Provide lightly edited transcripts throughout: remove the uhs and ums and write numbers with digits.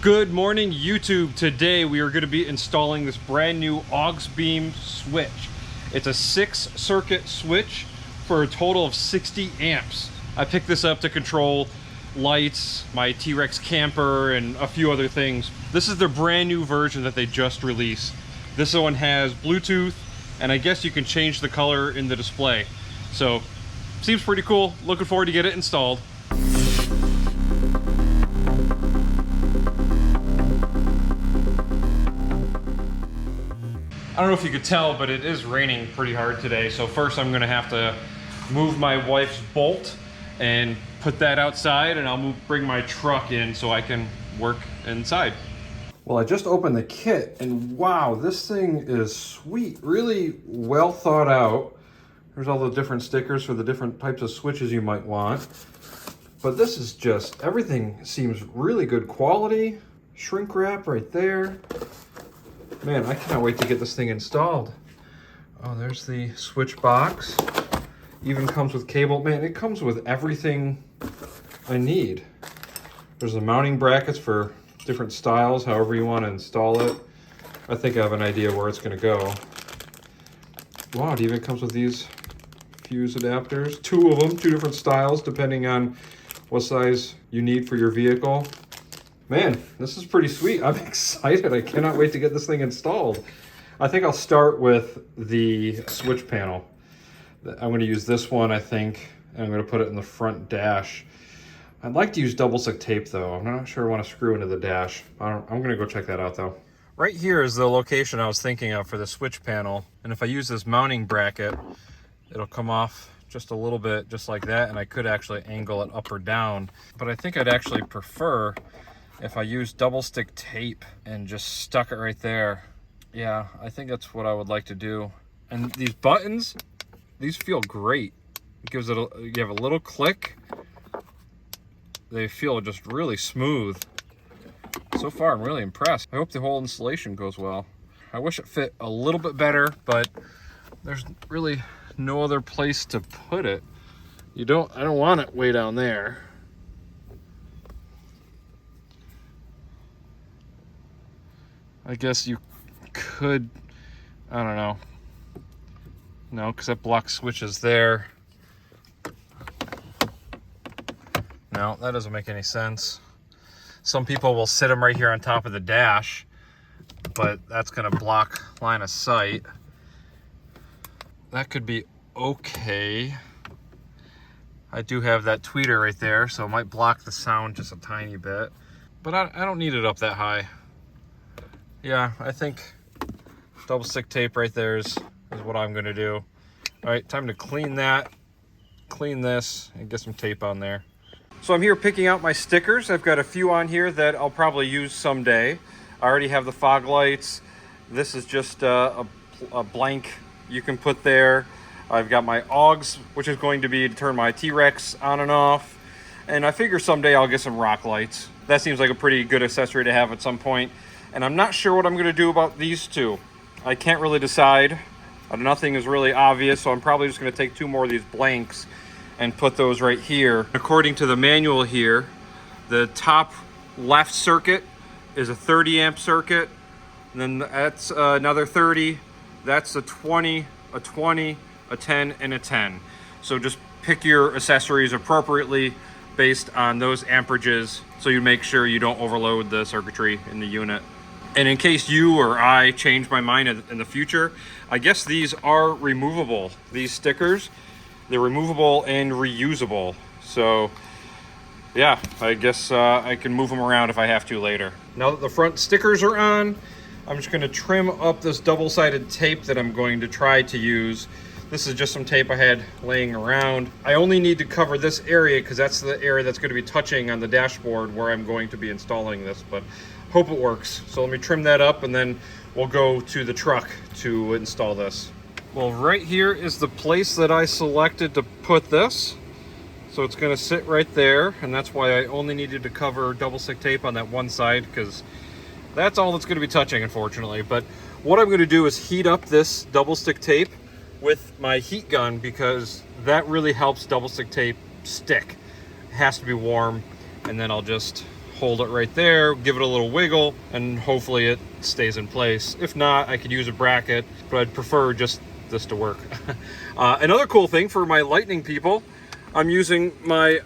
Good morning, YouTube. Today we are going to be installing this brand new AuxBeam switch. It's a 6-circuit switch for a total of 60 amps. I picked this up to control lights, my T-Rex camper, and a few other things. This is their brand new version that they just released. This one has Bluetooth, and I guess you can change the color in the display. So, seems pretty cool. Looking forward to get it installed. I don't know if you could tell, but it is raining pretty hard today. So first I'm gonna have to move my wife's bolt and put that outside, and I'll bring my truck in so I can work inside. Well, I just opened the kit and wow, this thing is sweet. Really well thought out. There's all the different stickers for the different types of switches you might want. But this is just, everything seems really good quality. Shrink wrap right there. Man, I cannot wait to get this thing installed. Oh, there's the switch box. Even comes with cable. Man, it comes with everything I need. There's the mounting brackets for different styles, however you want to install it. I think I have an idea where it's going to go. Wow, it even comes with these fuse adapters. 2 of them, 2 different styles, depending on what size you need for your vehicle. Man, this is pretty sweet. I'm excited. I cannot wait to get this thing installed. I think I'll start with the switch panel. I'm going to use this one, I think, and I'm going to put it in the front dash. I'd like to use double stick tape, though. I'm not sure I want to screw into the dash. I'm going to go check that out, though. Right here is the location I was thinking of for the switch panel. And if I use this mounting bracket, it'll come off just a little bit, just like that, and I could actually angle it up or down. But I think I'd actually prefer if I use double stick tape and just stuck it right there. Yeah, I think that's what I would like to do. And these buttons, these feel great. It gives it you have a little click. They feel just really smooth. So far, I'm really impressed. I hope the whole installation goes well. I wish it fit a little bit better, but there's really no other place to put it. I don't want it way down there. I guess you could, I don't know. No, because that block switch is there. No, that doesn't make any sense. Some people will sit them right here on top of the dash, but that's going to block line of sight. That could be okay. I do have that tweeter right there, so it might block the sound just a tiny bit. But I don't need it up that high. Yeah, I think double stick tape right there is what I'm going to do. All right, time to clean that, clean this, and get some tape on there. So I'm here picking out my stickers. I've got a few on here that I'll probably use someday. I already have the fog lights. This is just a blank you can put there. I've got my AUX, which is going to be to turn my T-Rex on and off. And I figure someday I'll get some rock lights. That seems like a pretty good accessory to have at some point. And I'm not sure what I'm going to do about these two. I can't really decide. Nothing is really obvious, so I'm probably just going to take 2 more of these blanks and put those right here. According to the manual here, the top left circuit is a 30 amp circuit. And then that's another 30. That's a 20, a 20, a 10, and a 10. So just pick your accessories appropriately based on those amperages so you make sure you don't overload the circuitry in the unit. And in case you or I change my mind in the future, I guess these are removable. These stickers, they're removable and reusable. So yeah, I guess I can move them around if I have to later. Now that the front stickers are on, I'm just gonna trim up this double-sided tape that I'm going to try to use. This is just some tape I had laying around. I only need to cover this area because that's the area that's going to be touching on the dashboard where I'm going to be installing this, but hope it works. So let me trim that up and then we'll go to the truck to install this. Well, right here is the place that I selected to put this. So it's going to sit right there, and that's why I only needed to cover double stick tape on that one side, because that's all that's going to be touching, unfortunately. But what I'm going to do is heat up this double stick tape with my heat gun, because that really helps double stick tape stick. It has to be warm, and then I'll just hold it right there, give it a little wiggle, and hopefully it stays in place. If not, I could use a bracket, but I'd prefer just this to work. Another cool thing for my lightning people, I'm using my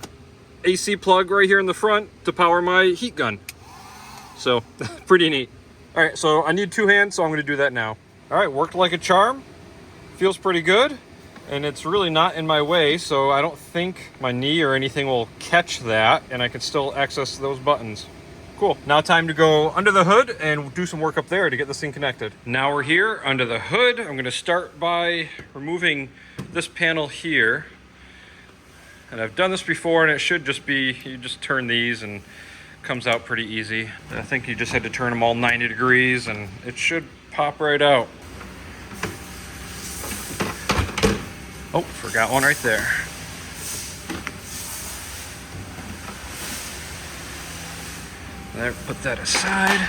AC plug right here in the front to power my heat gun. So pretty neat. All right, so I need 2 hands, so I'm gonna do that now. All right, worked like a charm. Feels pretty good. And it's really not in my way, so I don't think my knee or anything will catch that, and I can still access those buttons. Cool. Now time to go under the hood and do some work up there to get this thing connected. Now we're here under the hood. I'm gonna start by removing this panel here. And I've done this before, and it should just be, you just turn these and it comes out pretty easy. I think you just had to turn them all 90 degrees and it should pop right out. Oh, forgot one right there. There, put that aside.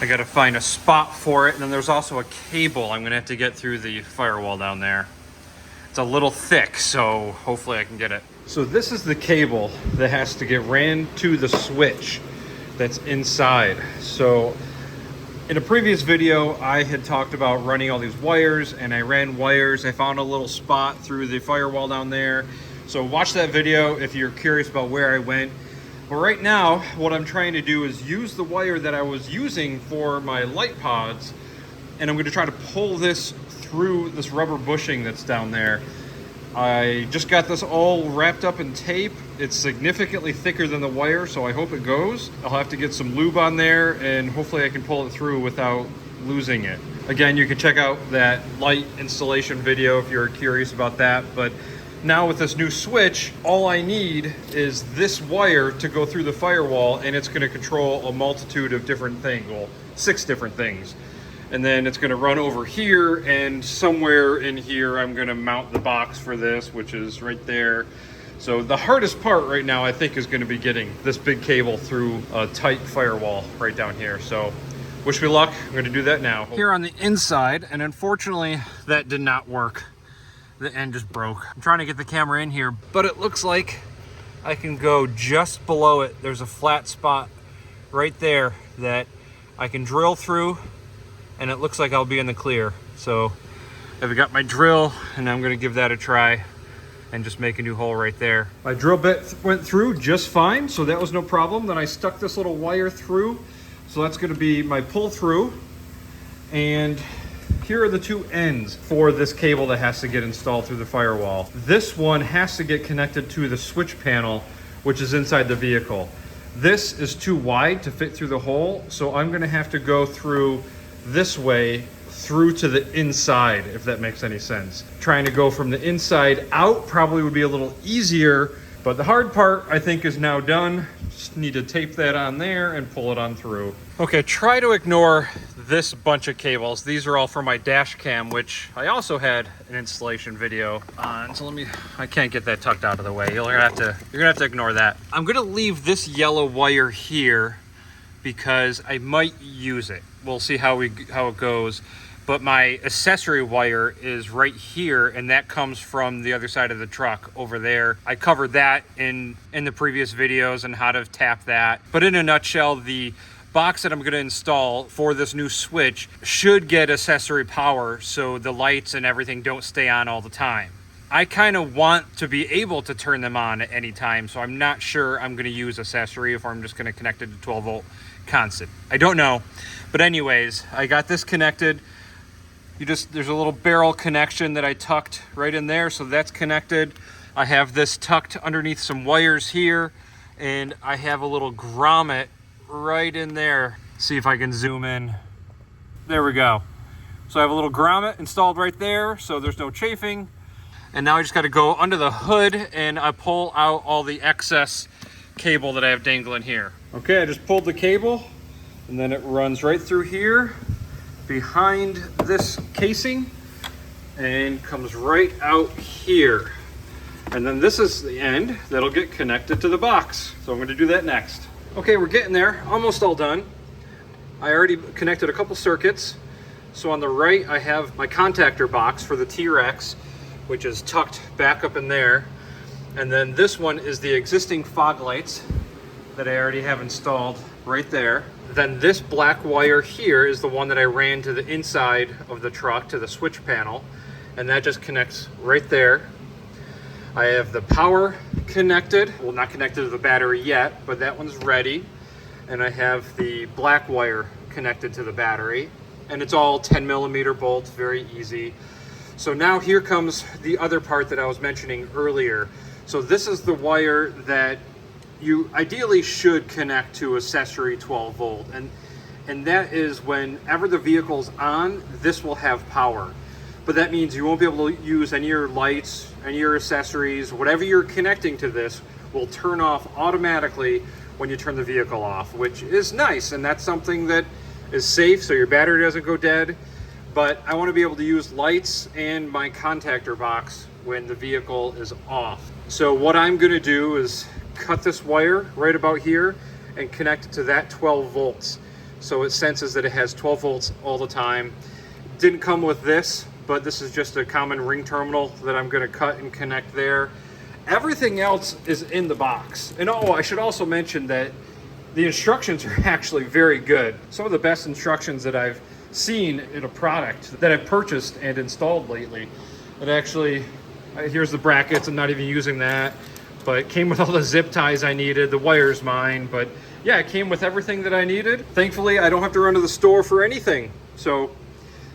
I gotta find a spot for it, and then there's also a cable I'm gonna have to get through the firewall down there. It's a little thick, so hopefully I can get it. So this is the cable that has to get ran to the switch that's inside. So in a previous video, I had talked about running all these wires, and I ran wires. I found a little spot through the firewall down there. So watch that video if you're curious about where I went. But right now, what I'm trying to do is use the wire that I was using for my light pods, and I'm gonna try to pull this through this rubber bushing that's down there. I just got this all wrapped up in tape. It's significantly thicker than the wire, so I hope it goes. I'll have to get some lube on there, and hopefully I can pull it through without losing it. Again, you can check out that light installation video if you're curious about that. But now with this new switch, all I need is this wire to go through the firewall, and it's going to control a multitude of different things, well, 6 different things. And then it's going to run over here, and somewhere in here I'm going to mount the box for this, which is right there. So the hardest part right now, I think, is going to be getting this big cable through a tight firewall right down here. So wish me luck. I'm going to do that now. Here on the inside, and unfortunately that did not work. The end just broke. I'm trying to get the camera in here, but it looks like I can go just below it. There's a flat spot right there that I can drill through, and it looks like I'll be in the clear. So I've got my drill, and I'm gonna give that a try and just make a new hole right there. My drill bit went through just fine, so that was no problem. Then I stuck this little wire through. So that's gonna be my pull through. And here are the 2 ends for this cable that has to get installed through the firewall. This one has to get connected to the switch panel, which is inside the vehicle. This is too wide to fit through the hole, so I'm gonna have to go through this way through to the inside, if that makes any sense. Trying to go from the inside out probably would be a little easier, but the hard part I think is now done. Just need to tape that on there and pull it on through. Okay, try to ignore this bunch of cables. These are all for my dash cam, which I also had an installation video on. So I can't get that tucked out of the way. You're gonna have to ignore that. I'm gonna leave this yellow wire here because I might use it. We'll see how it goes. But my accessory wire is right here, and that comes from the other side of the truck over there. I covered that in the previous videos and how to tap that. But in a nutshell, the box that I'm going to install for this new switch should get accessory power, so the lights and everything don't stay on all the time. I kind of want to be able to turn them on at any time, so I'm not sure I'm going to use accessory if I'm just going to connect it to 12 volt constant. I don't know. But anyways, I got this connected. There's a little barrel connection that I tucked right in there, so that's connected. I have this tucked underneath some wires here, and I have a little grommet right in there. See if I can zoom in. There we go. So I have a little grommet installed right there, so there's no chafing. And now I just got to go under the hood and I pull out all the excess cable that I have dangling here. Okay, I just pulled the cable, and then it runs right through here behind this casing and comes right out here. And then this is the end that'll get connected to the box. So I'm going to do that next. Okay, we're getting there, almost all done. I already connected a couple circuits. So on the right, I have my contactor box for the T-Rex, which is tucked back up in there. And then this one is the existing fog lights that I already have installed right there. Then this black wire here is the one that I ran to the inside of the truck to the switch panel, and that just connects right there. I have the power connected, well, not connected to the battery yet, but that one's ready. And I have the black wire connected to the battery, and it's all 10mm bolts, very easy. So now here comes the other part that I was mentioning earlier. So this is the wire that you ideally should connect to accessory 12 volt. And that is whenever the vehicle's on, this will have power. But that means you won't be able to use any of your lights, any of your accessories, whatever you're connecting to this will turn off automatically when you turn the vehicle off, which is nice. And that's something that is safe so your battery doesn't go dead. But I want to be able to use lights and my contactor box when the vehicle is off. So what I'm going to do is cut this wire right about here and connect it to that 12 volts. So it senses that it has 12 volts all the time. Didn't come with this, but this is just a common ring terminal that I'm going to cut and connect there. Everything else is in the box. And oh, I should also mention that the instructions are actually very good. Some of the best instructions that I've seen in a product that I've purchased and installed lately. It actually, here's the brackets, I'm not even using that, but it came with all the zip ties I needed. The wire's mine, but yeah, it came with everything that I needed. Thankfully, I don't have to run to the store for anything. So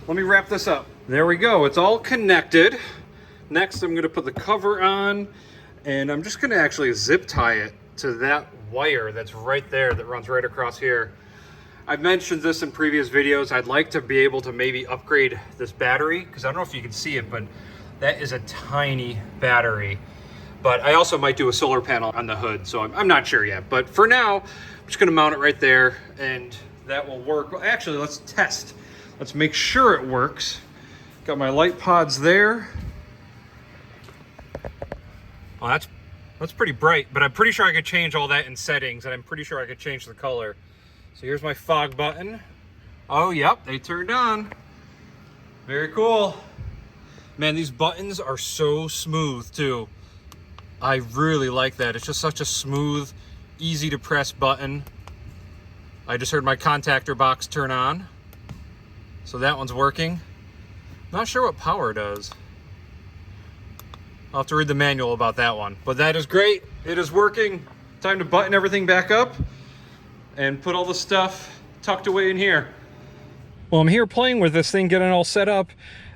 let me wrap this up. There we go, it's all connected. Next, I'm gonna put the cover on, and I'm just gonna actually zip tie it to that wire that's right there, that runs right across here. I've mentioned this in previous videos. I'd like to be able to maybe upgrade this battery, because I don't know if you can see it, but that is a tiny battery. But I also might do a solar panel on the hood, so I'm not sure yet. But for now, I'm just gonna mount it right there, and that will work. Well, actually, let's test. Let's make sure it works. Got my light pods there. Oh, that's pretty bright, but I'm pretty sure I could change all that in settings, and I'm pretty sure I could change the color. So here's my fog button. Oh, yep, they turned on. Very cool. Man, these buttons are so smooth too. I really like that. It's just such a smooth, easy to press button. I just heard my contactor box turn on. So that one's working. Not sure what power does. I'll have to read the manual about that one. But that is great. It is working. Time to button everything back up and put all the stuff tucked away in here. Well, I'm here playing with this thing, getting it all set up,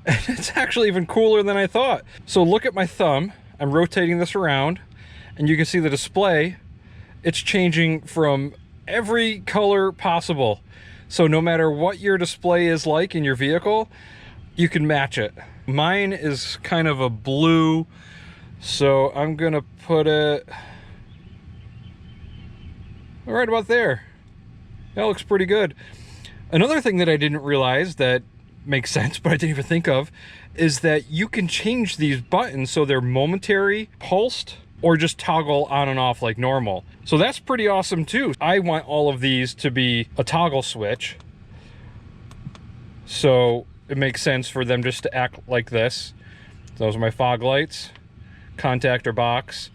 and it's actually even cooler than I thought. So look at my thumb. I'm rotating this around, and you can see the display. It's changing from every color possible. So no matter what your display is like in your vehicle, you can match it. Mine is kind of a blue, so I'm gonna put it right about there. That looks pretty good. Another thing that I didn't realize that makes sense, but I didn't even think of, is that you can change these buttons so they're momentary, pulsed, or just toggle on and off like normal. So that's pretty awesome too. I want all of these to be a toggle switch. So it makes sense for them just to act like this. Those are my fog lights, contactor box,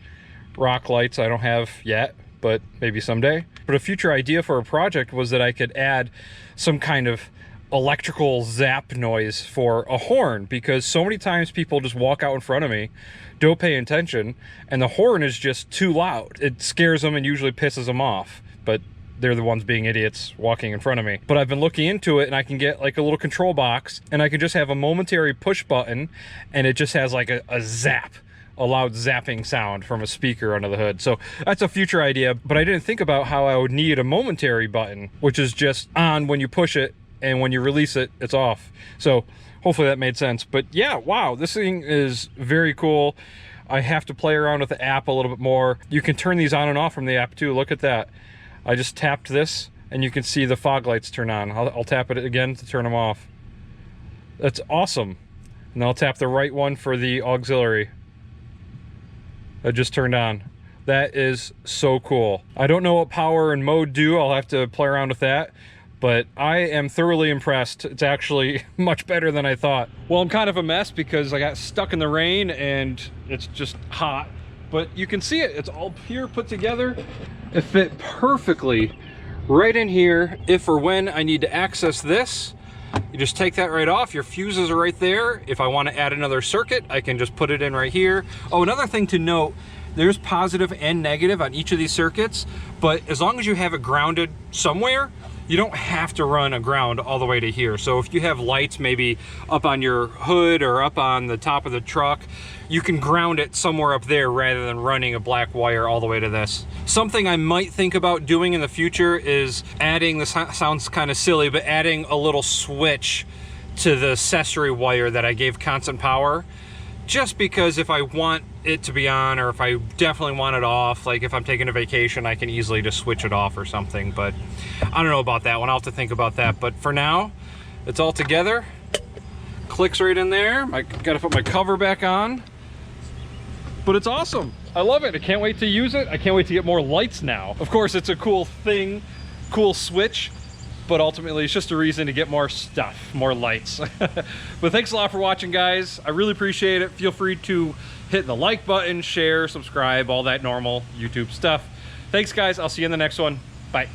rock lights I don't have yet, but maybe someday. But a future idea for a project was that I could add some kind of electrical zap noise for a horn, because so many times people just walk out in front of me, don't pay attention, and the horn is just too loud. It scares them and usually pisses them off, but they're the ones being idiots walking in front of me. But I've been looking into it, and I can get like a little control box, and I can just have a momentary push button, and it just has like a zap, a loud zapping sound from a speaker under the hood. So that's a future idea, but I didn't think about how I would need a momentary button, which is just on when you push it, and when you release it, it's off. So hopefully that made sense. But yeah, wow, this thing is very cool. I have to play around with the app a little bit more. You can turn these on and off from the app too. Look at that. I just tapped this, and you can see the fog lights turn on. I'll tap it again to turn them off. That's awesome. And I'll tap the right one for the auxiliary. That just turned on. That is so cool. I don't know what power and mode do. I'll have to play around with that, but I am thoroughly impressed. It's actually much better than I thought. Well, I'm kind of a mess because I got stuck in the rain and it's just hot, but you can see it. It's all here put together. It fit perfectly right in here. If or when I need to access this, you just take that right off. Your fuses are right there. If I want to add another circuit, I can just put it in right here. Oh, another thing to note, there's positive and negative on each of these circuits, but as long as you have it grounded somewhere, you don't have to run a ground all the way to here. So if you have lights maybe up on your hood or up on the top of the truck, you can ground it somewhere up there rather than running a black wire all the way to this. Something I might think about doing in the future is adding, this sounds kind of silly, but adding a little switch to the accessory wire that I gave constant power. Just because if I want it to be on, or if I definitely want it off, like if I'm taking a vacation, I can easily just switch it off or something. But I don't know about that one. I'll have to think about that. But for now, it's all together. Clicks right in there. I gotta put my cover back on. But it's awesome. I love it. I can't wait to use it. I can't wait to get more lights now. Of course, it's a cool thing, cool switch, but ultimately it's just a reason to get more stuff, more lights. But thanks a lot for watching, guys. I really appreciate it. Feel free to hit the like button, share, subscribe, all that normal YouTube stuff. Thanks, guys. I'll see you in the next one. Bye.